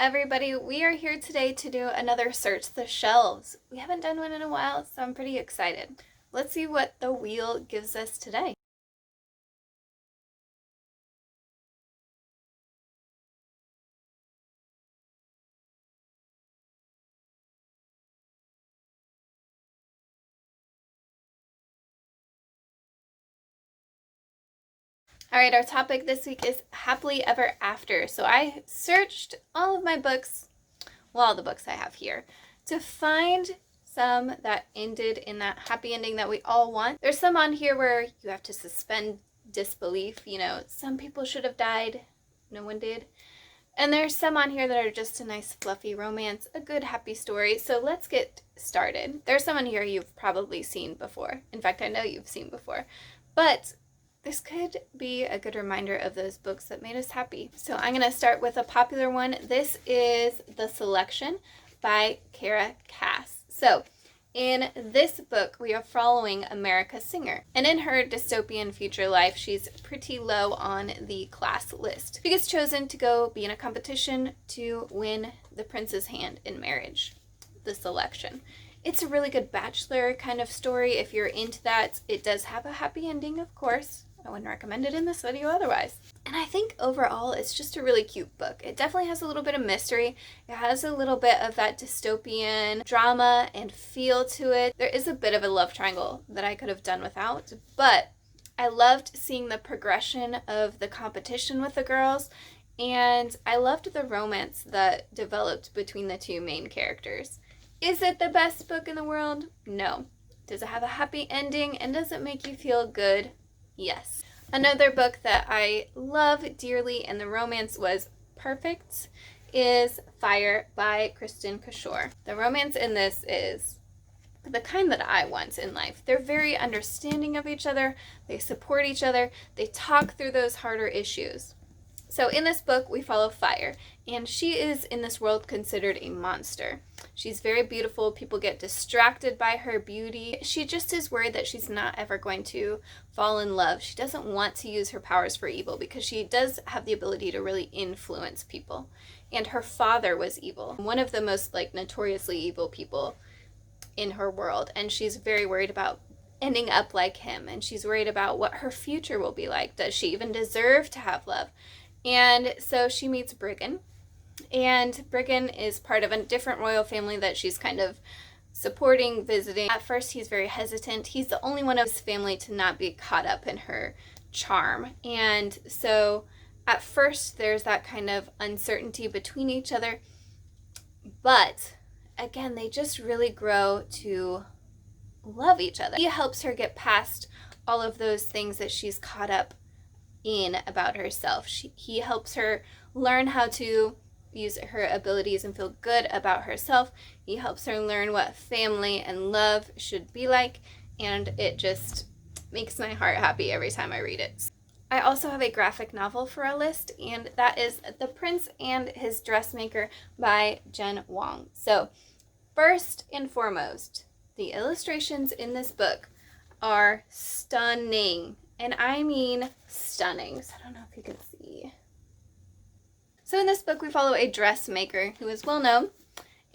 everybody, we are here today to do another Search the Shelves. We haven't done one in a while, so I'm pretty excited. Let's see what the wheel gives us today. All right, our topic this week is Happily Ever After. So I searched all of my books, well, all the books I have here, to find some that ended in that happy ending that we all want. There's some on here where you have to suspend disbelief. You know, some people should have died. No one did. And there's some on here that are just a nice fluffy romance, a good happy story. So let's get started. There's some on here you've probably seen before. In fact, I know you've seen before. But this could be a good reminder of those books that made us happy. So I'm going to start with a popular one. This is The Selection by Kara Cass. So in this book, we are following America Singer. And in her dystopian future life, she's pretty low on the class list. She gets chosen to go be in a competition to win the prince's hand in marriage. The Selection. It's a really good bachelor kind of story if you're into that. It does have a happy ending, of course. I wouldn't recommend it in this video otherwise. And I think overall it's just a really cute book. It definitely has a little bit of mystery. It has a little bit of that dystopian drama and feel to it. There is a bit of a love triangle that I could have done without, but I loved seeing the progression of the competition with the girls, and I loved the romance that developed between the two main characters. Is it the best book in the world? No. Does it have a happy ending, and does it make you feel good? Yes. Another book that I love dearly and the romance was perfect is Fire by Kristen Cashore. The romance in this is the kind that I want in life. They're very understanding of each other. They support each other. They talk through those harder issues. So in this book, we follow Fire, and she is in this world considered a monster. She's very beautiful. People get distracted by her beauty. She just is worried that she's not ever going to fall in love. She doesn't want to use her powers for evil because she does have the ability to really influence people. And her father was evil, one of the most notoriously evil people in her world. And she's very worried about ending up like him. And she's worried about what her future will be like. Does she even deserve to have love? And so she meets Briggan, and Briggan is part of a different royal family that she's kind of supporting, visiting. At first, he's very hesitant. He's the only one of his family to not be caught up in her charm. And so at first, there's that kind of uncertainty between each other. But again, they just really grow to love each other. He helps her get past all of those things that she's caught up in about herself. He helps her learn how to use her abilities and feel good about herself. He helps her learn what family and love should be like, and it just makes my heart happy every time I read it. I also have a graphic novel for our list, and that is The Prince and His Dressmaker by Jen Wong. So first and foremost, the illustrations in this book are stunning. And I mean stunning. So I don't know if you can see. So in this book, we follow a dressmaker who is well known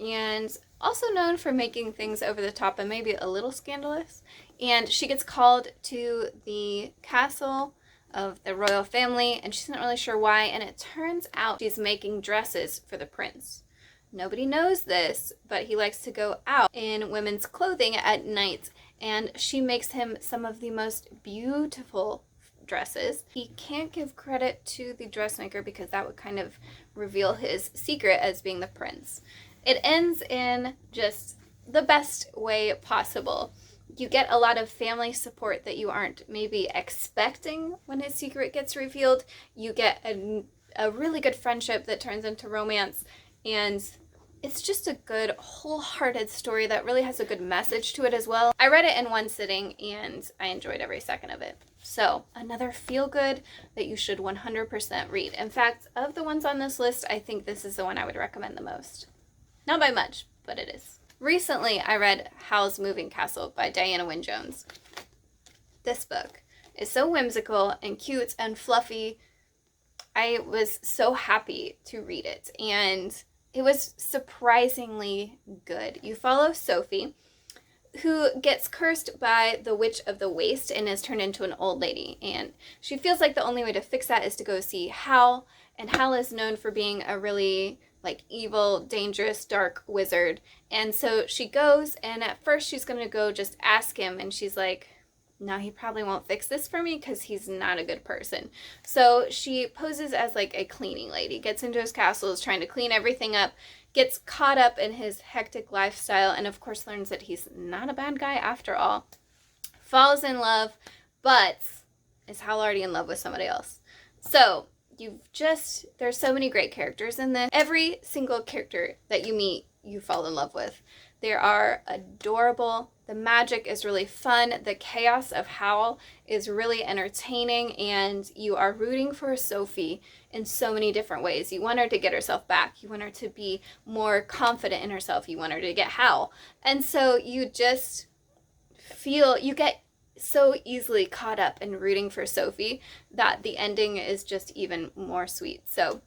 and also known for making things over the top and maybe a little scandalous. And she gets called to the castle of the royal family, and she's not really sure why. And it turns out she's making dresses for the prince. Nobody knows this, but he likes to go out in women's clothing at night, and she makes him some of the most beautiful dresses. He can't give credit to the dressmaker because that would kind of reveal his secret as being the prince. It ends in just the best way possible. You get a lot of family support that you aren't maybe expecting when his secret gets revealed. You get a really good friendship that turns into romance, and it's just a good, wholehearted story that really has a good message to it as well. I read it in one sitting, and I enjoyed every second of it. So, another feel-good that you should 100% read. In fact, of the ones on this list, I think this is the one I would recommend the most. Not by much, but it is. Recently, I read Howl's Moving Castle by Diana Wynne Jones. This book is so whimsical and cute and fluffy. I was so happy to read it, and it was surprisingly good. You follow Sophie, who gets cursed by the Witch of the Waste and is turned into an old lady. And she feels like the only way to fix that is to go see Hal. And Hal is known for being a really like evil, dangerous, dark wizard. And so she goes, and at first she's going to go just ask him. And she's like, no, he probably won't fix this for me because he's not a good person. So she poses as like a cleaning lady, gets into his castle, is trying to clean everything up, gets caught up in his hectic lifestyle, and of course learns that he's not a bad guy after all. Falls in love, but is Hal already in love with somebody else? So there's so many great characters in this. Every single character that you meet, you fall in love with. They are adorable. The magic is really fun. The chaos of Hal is really entertaining, and you are rooting for Sophie in so many different ways. You want her to get herself back. You want her to be more confident in herself. You want her to get Hal. And so you just you get so easily caught up in rooting for Sophie that the ending is just even more sweet. So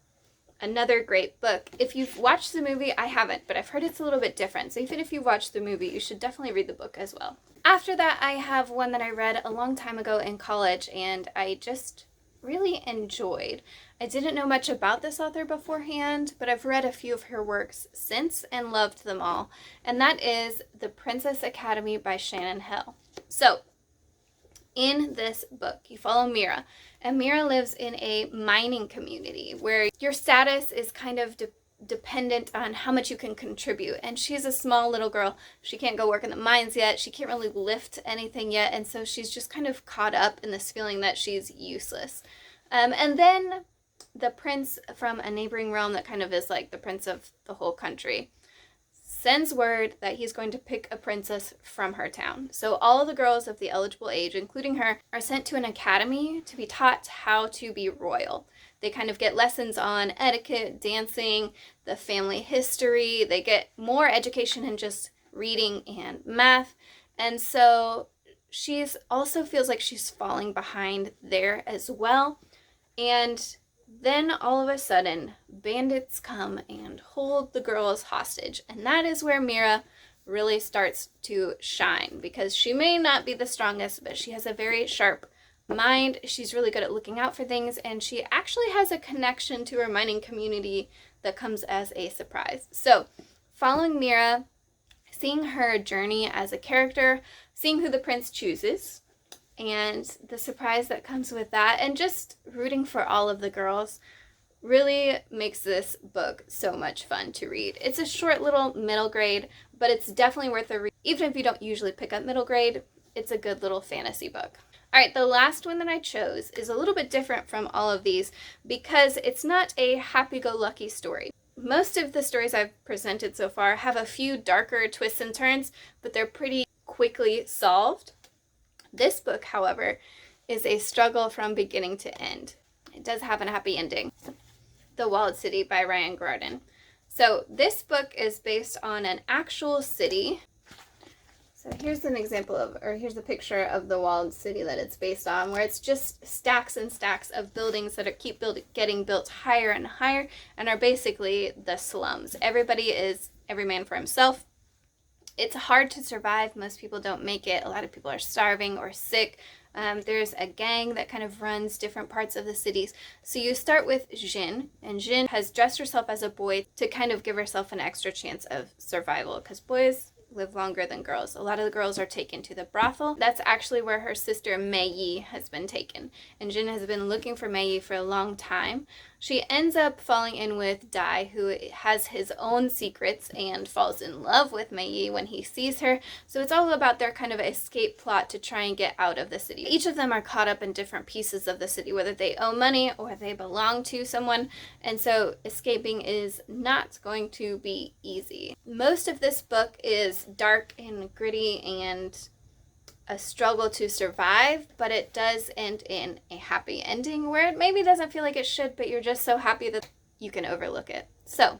another great book. If you've watched the movie, I haven't, but I've heard it's a little bit different. So even if you've watched the movie, you should definitely read the book as well. After that, I have one that I read a long time ago in college, and I just really enjoyed. I didn't know much about this author beforehand, but I've read a few of her works since and loved them all. And that is The Princess Academy by Shannon Hill. So in this book, you follow Mira, and Mira lives in a mining community where your status is kind of dependent on how much you can contribute. And she's a small little girl. She can't go work in the mines yet. She can't really lift anything yet. And so she's just kind of caught up in this feeling that she's useless. And then the prince from a neighboring realm that kind of is like the prince of the whole country sends word that he's going to pick a princess from her town. So all of the girls of the eligible age, including her, are sent to an academy to be taught how to be royal. They kind of get lessons on etiquette, dancing, the family history. They get more education in just reading and math. And so she's also feels like she's falling behind there as well. And then all of a sudden, bandits come and hold the girls hostage. And that is where Mira really starts to shine, because she may not be the strongest, but she has a very sharp mind. She's really good at looking out for things, and she actually has a connection to her mining community that comes as a surprise. So following Mira, seeing her journey as a character, seeing who the prince chooses, and the surprise that comes with that, and just rooting for all of the girls really makes this book so much fun to read. It's a short little middle grade, but it's definitely worth a read. Even if you don't usually pick up middle grade, it's a good little fantasy book. All right, the last one that I chose is a little bit different from all of these because it's not a happy-go-lucky story. Most of the stories I've presented so far have a few darker twists and turns, but they're pretty quickly solved. This book, however, is a struggle from beginning to end. It does have a happy ending. The Walled City by Ryan Gordon. So this book is based on an actual city. So here's an example of, or here's a picture of the walled city that it's based on, where it's just stacks and stacks of buildings that are getting built higher and higher and are basically the slums. Every man for himself. It's hard to survive. Most people don't make it. A lot of people are starving or sick. There's a gang that kind of runs different parts of the cities. So you start with Jin, and Jin has dressed herself as a boy to kind of give herself an extra chance of survival, because boys live longer than girls. A lot of the girls are taken to the brothel. That's actually where her sister Mei Yi has been taken. And Jin has been looking for Mei Yi for a long time. She ends up falling in with Dai, who has his own secrets, and falls in love with Mei Yi when he sees her. So it's all about their kind of escape plot to try and get out of the city. Each of them are caught up in different pieces of the city, whether they owe money or they belong to someone. And so escaping is not going to be easy. Most of this book is dark and gritty and a struggle to survive, but it does end in a happy ending where it maybe doesn't feel like it should, but you're just so happy that you can overlook it. So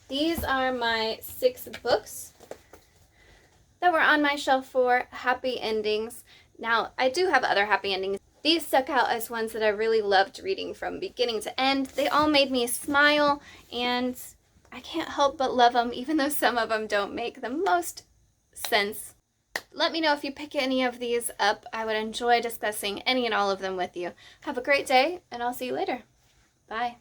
these are my 6 books that were on my shelf for happy endings. Now, I do have other happy endings. These stuck out as ones that I really loved reading from beginning to end. They all made me smile, and I can't help but love them, even though some of them don't make the most sense. Let me know if you pick any of these up. I would enjoy discussing any and all of them with you. Have a great day, and I'll see you later. Bye.